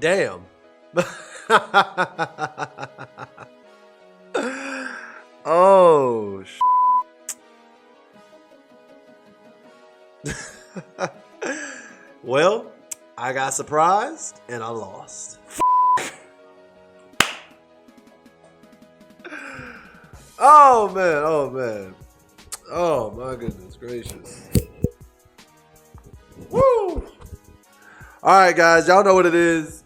damn. Oh, well, I got surprised and I lost. Oh man, oh man. Oh my goodness gracious. Woo! Alright guys, y'all know what it is.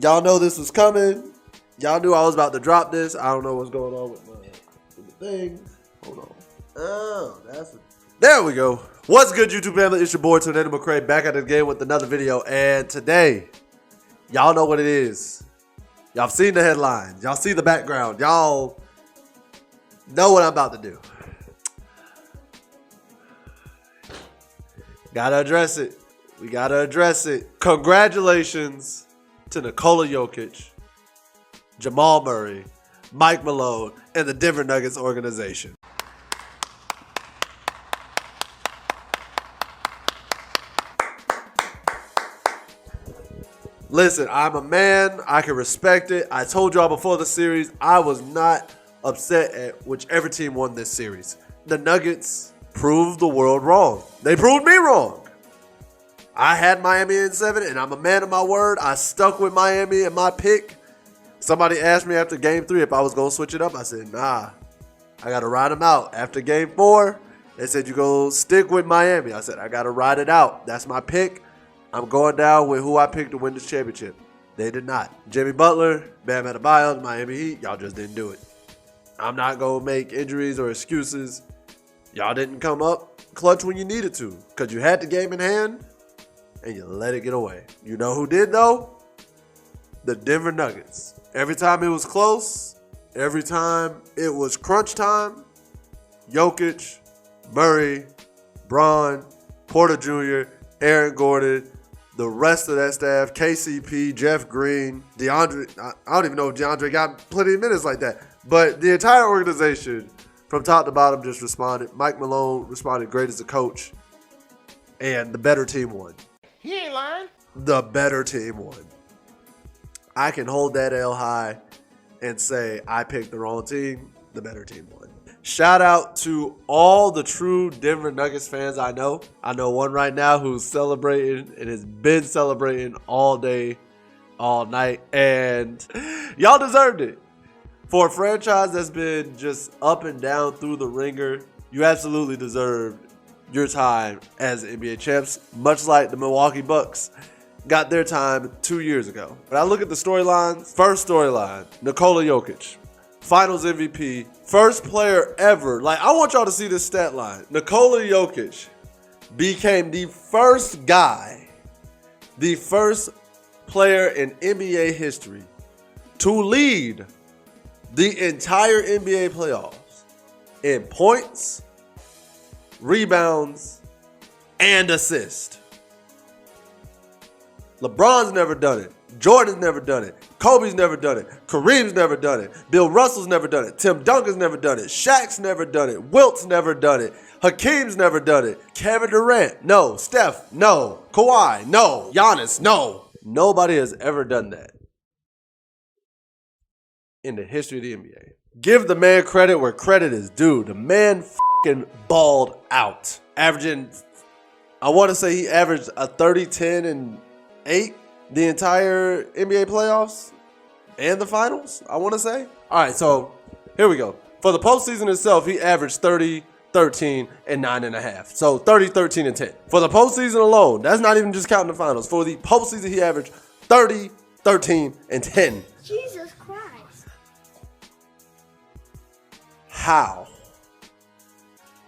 Y'all know this was coming. Y'all knew I was about to drop this. I don't know what's going on with the thing. Hold on. Oh, there we go. What's good, YouTube family? It's your boy TornadoMcRae back at it again with another video. And today, y'all know what it is. Y'all seen the headlines. Y'all see the background. Y'all know what I'm about to do. Gotta address it. We gotta address it. Congratulations to Nikola Jokic, Jamal Murray, Mike Malone, and the Denver Nuggets organization. Listen, I'm a man. I can respect it. I told y'all before the series, I was not upset at whichever team won this series. The Nuggets proved the world wrong. They proved me wrong. I had Miami in 7, and I'm a man of my word. I stuck with Miami in my pick. Somebody asked me after Game 3 if I was going to switch it up. I said, nah, I got to ride them out. After Game 4, they said, you go stick with Miami. I said, I got to ride it out. That's my pick. I'm going down with who I picked to win this championship. They did not. Jimmy Butler, Bam Adebayo, Miami Heat, y'all just didn't do it. I'm not going to make injuries or excuses. Y'all didn't come up clutch when you needed to because you had the game in hand and you let it get away. You know who did, though? The Denver Nuggets. Every time it was close, every time it was crunch time, Jokic, Murray, Braun, Porter Jr., Aaron Gordon, the rest of that staff, KCP, Jeff Green, DeAndre. I don't even know if DeAndre got plenty of minutes like that. But the entire organization, from top to bottom, just responded. Mike Malone responded great as a coach. And the better team won. He ain't lying. The better team won. I can hold that L high and say I picked the wrong team. The better team won. Shout out to all the true Denver Nuggets fans I know. I know one right now who's celebrating and has been celebrating all day, all night. And y'all deserved it. For a franchise that's been just up and down through the ringer, you absolutely deserved your time as NBA champs, much like the Milwaukee Bucks got their time 2 years ago. When I look at the storylines, first storyline, Nikola Jokic, Finals MVP, first player ever. Like, I want y'all to see this stat line. Nikola Jokic became the first guy, the first player in NBA history to lead the entire NBA playoffs in points, rebounds, and assists. LeBron's never done it. Jordan's never done it. Kobe's never done it. Kareem's never done it. Bill Russell's never done it. Tim Duncan's never done it. Shaq's never done it. Wilt's never done it. Hakeem's never done it. Kevin Durant, no. Steph, no. Kawhi, no. Giannis, no. Nobody has ever done that in the history of the NBA. Give the man credit where credit is due. The man fucking balled out. Averaging, I want to say he averaged a 30, 10, and 8 the entire NBA playoffs and the finals, I want to say. All right, so here we go. For the postseason itself, he averaged 30, 13, and 9.5. So 30, 13, and 10. For the postseason alone, that's not even just counting the finals. For the postseason, he averaged 30, 13, and 10. Jesus Christ. How?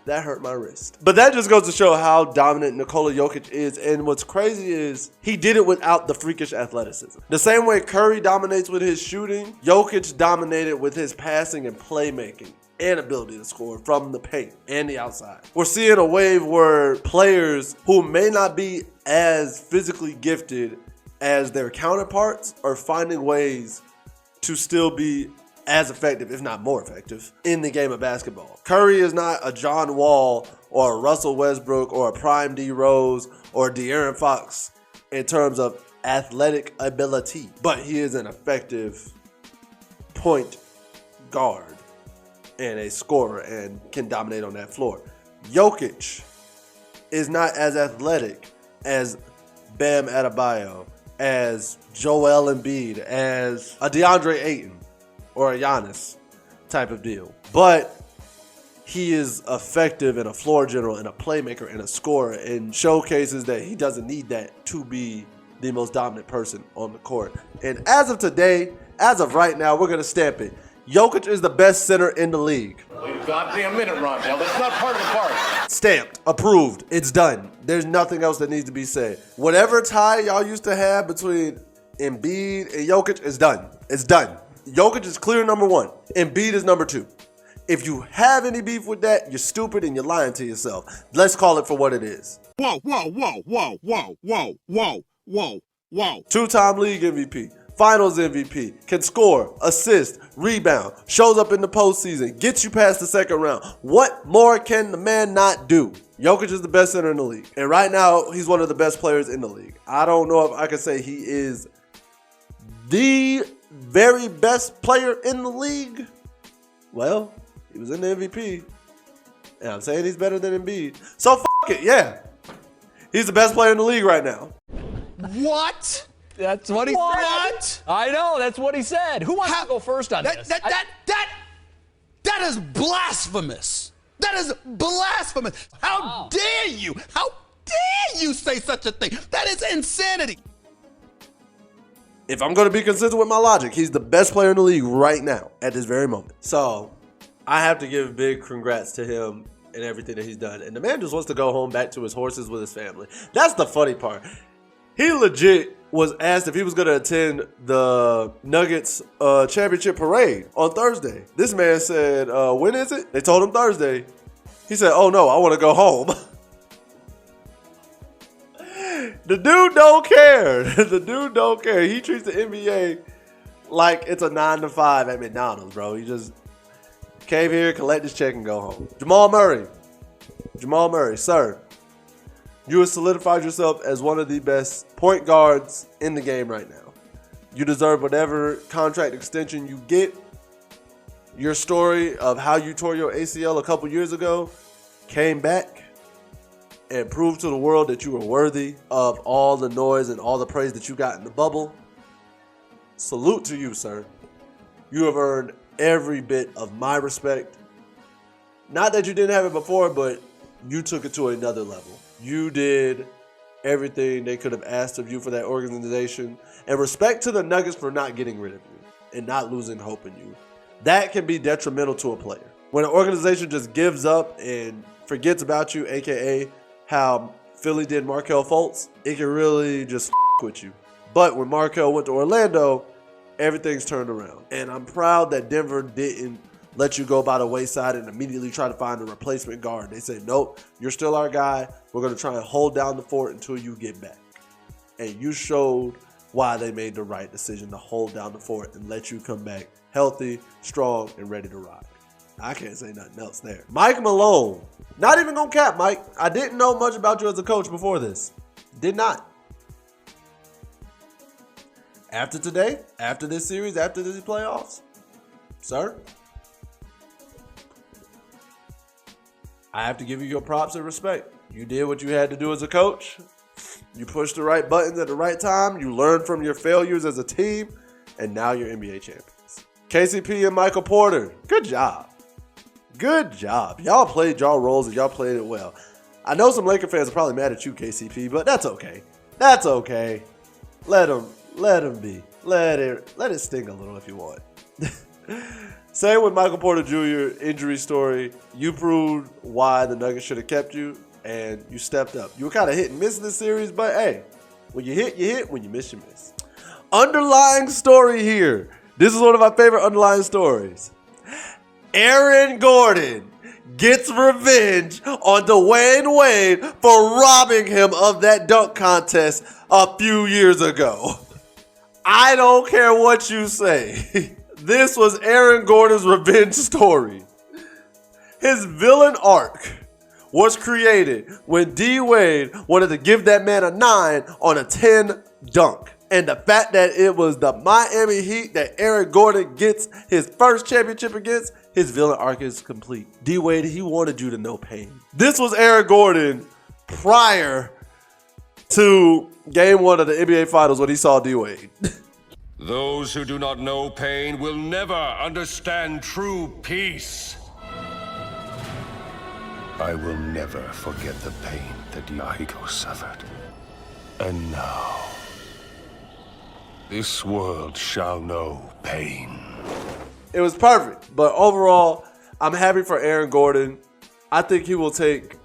That hurt my wrist. But that just goes to show how dominant Nikola Jokic is. And what's crazy is he did it without the freakish athleticism. The same way Curry dominates with his shooting, Jokic dominated with his passing and playmaking and ability to score from the paint and the outside. We're seeing a wave where players who may not be as physically gifted as their counterparts are finding ways to still be as effective, if not more effective, in the game of basketball. Curry is not a John Wall or a Russell Westbrook or a prime D Rose or De'Aaron Fox in terms of athletic ability, but he is an effective point guard and a scorer and can dominate on that floor. Jokic is not as athletic as Bam Adebayo, as Joel Embiid, as a DeAndre Ayton or a Giannis type of deal. But he is effective and a floor general and a playmaker and a scorer and showcases that he doesn't need that to be the most dominant person on the court. And as of today, as of right now, we're going to stamp it. Jokic is the best center in the league. Wait a goddamn minute, Rondell. That's not part of the part. Stamped. Approved. It's done. There's nothing else that needs to be said. Whatever tie y'all used to have between Embiid and Jokic is done. It's done. Jokic is clear number one. Embiid is number two. If you have any beef with that, you're stupid and you're lying to yourself. Let's call it for what it is. Whoa, whoa, whoa, whoa, whoa, whoa, whoa, whoa, whoa. Two-time league MVP. Finals MVP, can score, assist, rebound, shows up in the postseason, gets you past the second round. What more can the man not do? Jokic is the best center in the league. And right now, he's one of the best players in the league. I don't know if I can say he is the very best player in the league. Well, he was in the MVP. And I'm saying he's better than Embiid. So f*** it, yeah. He's the best player in the league right now. What? That's what he said. I know, that's what he said. Who wants to go first on this? That is blasphemous. That is blasphemous. How dare you? How dare you say such a thing? That is insanity. If I'm going to be consistent with my logic, he's the best player in the league right now at this very moment. So I have to give big congrats to him and everything that he's done. And the man just wants to go home back to his horses with his family. That's the funny part. He legit was asked if he was going to attend the Nuggets championship parade on Thursday. This man said, when is it? They told him Thursday. He said, oh no, I want to go home. The dude don't care. The dude don't care. He treats the NBA like it's a 9-to-5 at McDonald's, bro. He just came here, collect his check, and go home. Jamal Murray, sir. You have solidified yourself as one of the best point guards in the game right now. You deserve whatever contract extension you get. Your story of how you tore your ACL a couple years ago came back and proved to the world that you were worthy of all the noise and all the praise that you got in the bubble. Salute to you, sir. You have earned every bit of my respect. Not that you didn't have it before, but you took it to another level. You did everything they could have asked of you for that organization. And respect to the Nuggets for not getting rid of you and not losing hope in you. That can be detrimental to a player. When an organization just gives up and forgets about you, a.k.a. how Philly did Markelle Fultz, it can really just with you. But when Markelle went to Orlando, everything's turned around. And I'm proud that Denver didn't let you go by the wayside and immediately try to find a replacement guard. They said, nope, you're still our guy. We're going to try and hold down the fort until you get back. And you showed why they made the right decision to hold down the fort and let you come back healthy, strong, and ready to rock. I can't say nothing else there. Mike Malone. Not even gonna cap, Mike. I didn't know much about you as a coach before this. Did not. After today, after this series, after these playoffs, sir, I have to give you your props and respect. You did what you had to do as a coach. You pushed the right buttons at the right time. You learned from your failures as a team. And now you're NBA champions. KCP and Michael Porter, good job. Good job. Y'all played y'all roles and y'all played it well. I know some Laker fans are probably mad at you, KCP, but that's okay. That's okay. Let them be. Let it sting a little if you want. Same with Michael Porter Jr. injury story. You proved why the Nuggets should have kept you, and you stepped up. You were kind of hit and miss in this series, but hey, when you hit, you hit. When you miss, you miss. Underlying story here. This is one of my favorite underlying stories. Aaron Gordon gets revenge on Dwayne Wade for robbing him of that dunk contest a few years ago. I don't care what you say. This was Aaron Gordon's revenge story. His villain arc was created when D Wade wanted to give that man a 9 on a 10 dunk. And the fact that it was the Miami Heat that Aaron Gordon gets his first championship against, his villain arc is complete. D Wade, he wanted you to know pain. This was Aaron Gordon prior to game 1 of the NBA Finals when he saw D Wade. Those who do not know pain will never understand true peace. I will never forget the pain that Diego suffered. And now, this world shall know pain. It was perfect, but overall, I'm happy for Aaron Gordon. I think he will take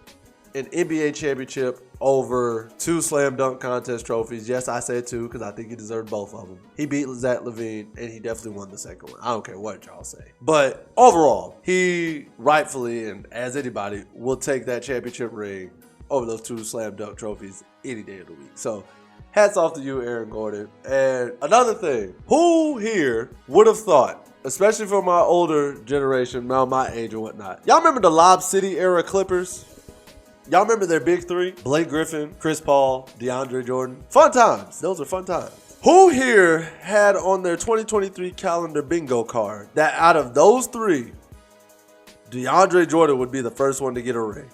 an NBA championship over 2 slam dunk contest trophies. Yes, I said 2 because I think he deserved both of them. He beat Zach LaVine, and he definitely won the second one. I don't care what y'all say. But overall, he rightfully, and as anybody, will take that championship ring over those 2 slam dunk trophies any day of the week. So hats off to you, Aaron Gordon. And another thing, who here would have thought, especially for my older generation, now my age and whatnot, y'all remember the Lob City era Clippers? Y'all remember their big 3? Blake Griffin, Chris Paul, DeAndre Jordan. Fun times. Those are fun times. Who here had on their 2023 calendar bingo card that out of those 3, DeAndre Jordan would be the first one to get a ring?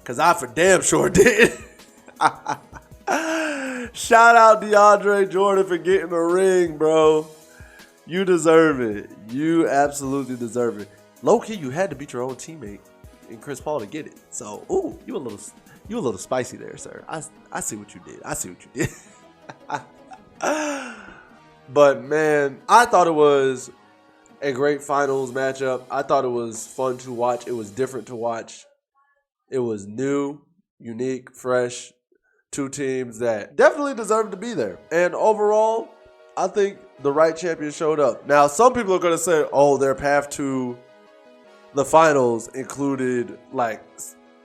Because I for damn sure did. Shout out DeAndre Jordan for getting a ring, bro. You deserve it. You absolutely deserve it. Low-key, you had to beat your own teammate in Chris Paul to get it. So, ooh, you a little spicy there, sir. I see what you did. I see what you did. But man, I thought it was a great finals matchup. I thought it was fun to watch. It was different to watch. It was new, unique, fresh. 2 teams that definitely deserved to be there. And overall, I think the right champion showed up. Now, some people are going to say, oh, their path to the finals included like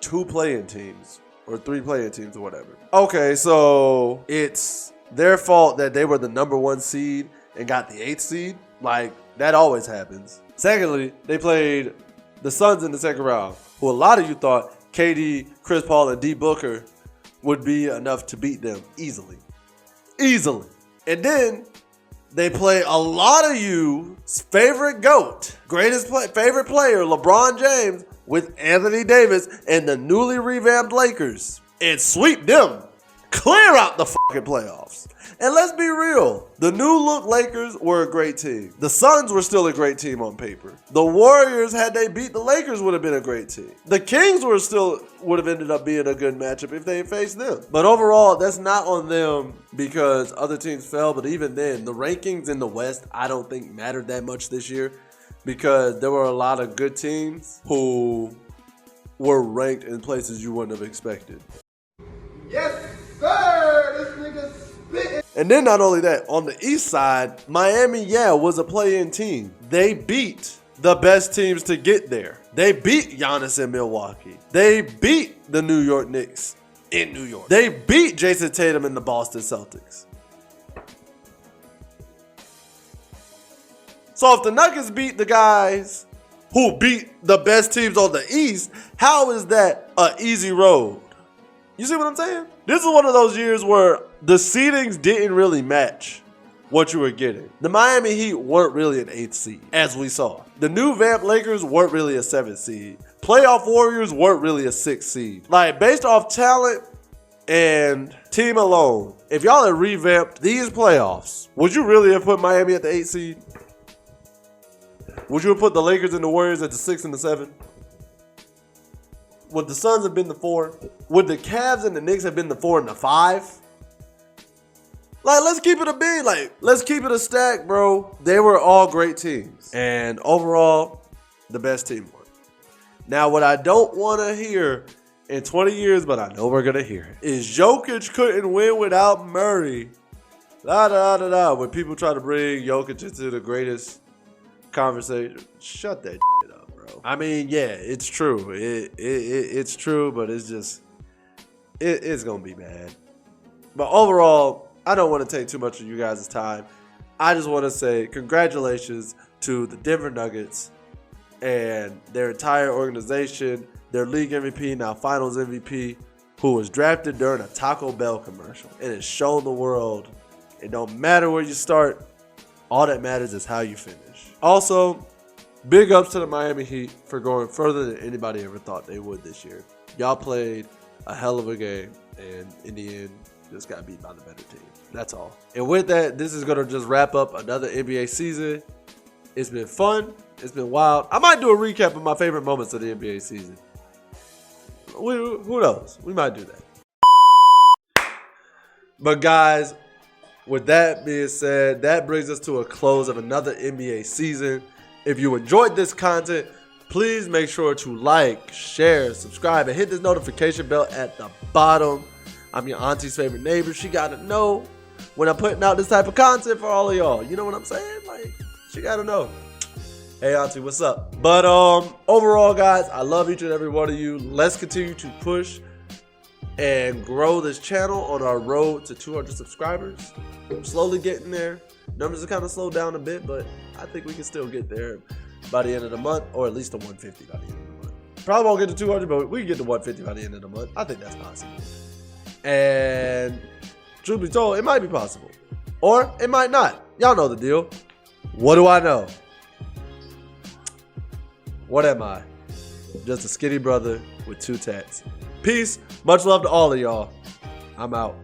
2 play-in teams or 3 play-in teams or whatever. Okay, so it's their fault that they were the number 1 seed and got the 8th seed. Like, that always happens. Secondly, they played the Suns in the second round, who a lot of you thought KD, Chris Paul, and D Booker would be enough to beat them easily. Easily. And then they play a lot of you's favorite GOAT, favorite player, LeBron James, with Anthony Davis and the newly revamped Lakers and sweep them clear out the fucking playoffs. And let's be real, the new look Lakers were a great team. The Suns were still a great team on paper. The Warriors, had they beat the Lakers, would have been a great team. The Kings would have ended up being a good matchup if they faced them. But overall, that's not on them because other teams fell. But even then, the rankings in the West, I don't think mattered that much this year because there were a lot of good teams who were ranked in places you wouldn't have expected. Yes, sir. This nigga spitting. And then not only that, on the East side, Miami, was a play-in team. They beat the best teams to get there. They beat Giannis in Milwaukee. They beat the New York Knicks in New York. They beat Jason Tatum and the Boston Celtics. So if the Nuggets beat the guys who beat the best teams on the East, how is that an easy road? You see what I'm saying? This is one of those years where the seedings didn't really match what you were getting. The Miami Heat weren't really an 8th seed, as we saw. The new Vamp Lakers weren't really a 7th seed. Playoff Warriors weren't really a 6th seed. Like, based off talent and team alone, if y'all had revamped these playoffs, would you really have put Miami at the 8th seed? Would you have put the Lakers and the Warriors at the 6 and the 7? Would the Suns have been the 4? Would the Cavs and the Knicks have been the 4 and the 5? Like, let's keep it a bean. Like, let's keep it a stack, bro. They were all great teams. And overall, the best team won. Now, what I don't want to hear in 20 years, but I know we're going to hear it, is Jokic couldn't win without Murray. When people try to bring Jokic into the greatest conversation, shut that shit up. I mean, yeah, it's true. It's true, but it's just, it's going to be bad. But overall, I don't want to take too much of you guys' time. I just want to say congratulations to the Denver Nuggets and their entire organization, their league MVP, now finals MVP, who was drafted during a Taco Bell commercial. It has shown the world it don't matter where you start. All that matters is how you finish. Also, big ups to the Miami Heat for going further than anybody ever thought they would this year. Y'all played a hell of a game, and in the end, just got beat by the better team. That's all. And with that, this is going to just wrap up another NBA season. It's been fun. It's been wild. I might do a recap of my favorite moments of the NBA season. Who knows? We might do that. But guys, with that being said, that brings us to a close of another NBA season. If you enjoyed this content, please make sure to like, share, subscribe, and hit this notification bell at the bottom. I'm your auntie's favorite neighbor. She got to know when I'm putting out this type of content for all of y'all. You know what I'm saying? Like, she got to know. Hey, auntie, what's up? But overall, guys, I love each and every one of you. Let's continue to push and grow this channel on our road to 200 subscribers. I'm slowly getting there. Numbers are kind of slowed down a bit, but I think we can still get there by the end of the month, or at least to 150 by the end of the month. Probably won't get to 200, but we can get to 150 by the end of the month. I think that's possible. And truth be told, it might be possible. Or it might not. Y'all know the deal. What do I know? What am I? Just a skinny brother with 2 tats. Peace. Much love to all of y'all. I'm out.